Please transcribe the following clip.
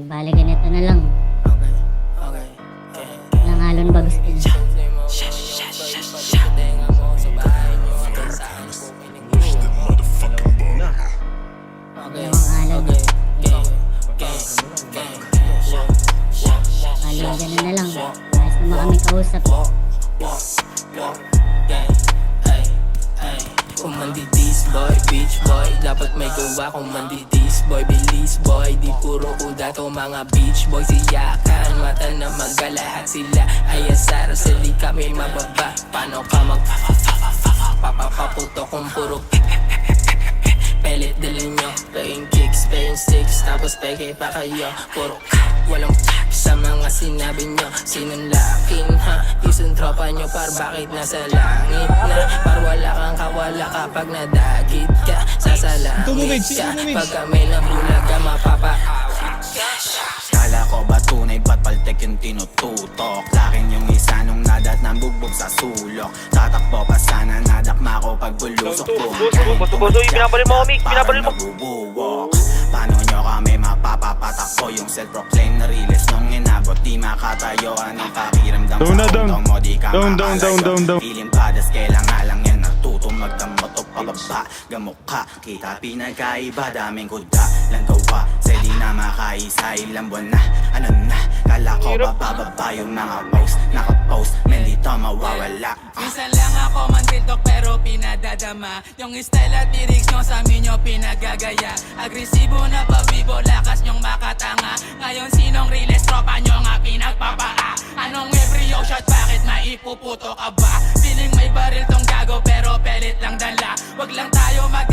Bale ganito na lang. Walang halon ba gusto niyo? Dalawang halon. Bale ganun na lang. Ayos naman kami kausap. Kung mandidis boy, beach boy, dapat may gawa. Kung mandidis boy, bilis boy, di puro udat o mga beach boy. Siyakan, mata na magalahat sila ay asara, sali kami mababa. Paano ka papaputo kung puro pelit dalhin nyo? Playing kicks, playing sticks, tapos peke pa kayo. Puro walang sa mga sinabi nyo. Sinunlakin ha, isang tropa nyo par bakit nasa langit na? Par wala kang kawala kapag nadagit ka. Sasalangit ka, pag kami nabulaga mapapaawit ka. Kala ko ba tunay ba't paltek yung tinututok? Sa'kin yung isa nung nadat ng bugbog sa sulok. Tatakbo pa sana nadakma ko pag bulusok. Boso, binabaril mo, Mick, binabaril mo. Nabubuwok. Paano nyo kami mapapapatakbo? Yung self-proclaim na realist nung inabot di makatayo. Anong pakiramdam sa undong mo di ka makalayo? Piling padas kailangan lang yan natutong magdamot o pababa. Gamok ka, kita pinagkaiba, daming kuda lang gawa. Sa di na makaisa ilang buwan na, ano na? Kala ko ba bababa yung mga post? Nakapost, men dito mawawala. Minsan lang ako mantiltok pero pinadadama. Yung style at lyrics nyo sa amin nyo pinagagaya. Agresibo na pabibo, lakas nyong makatanga. Ngayon sinong realist tropa nyo nga pinagpapaa? Anong every shot, bakit maipuputo ka ba? Feeling may baril tong gago pero pelit lang dala. Wag lang tayo mag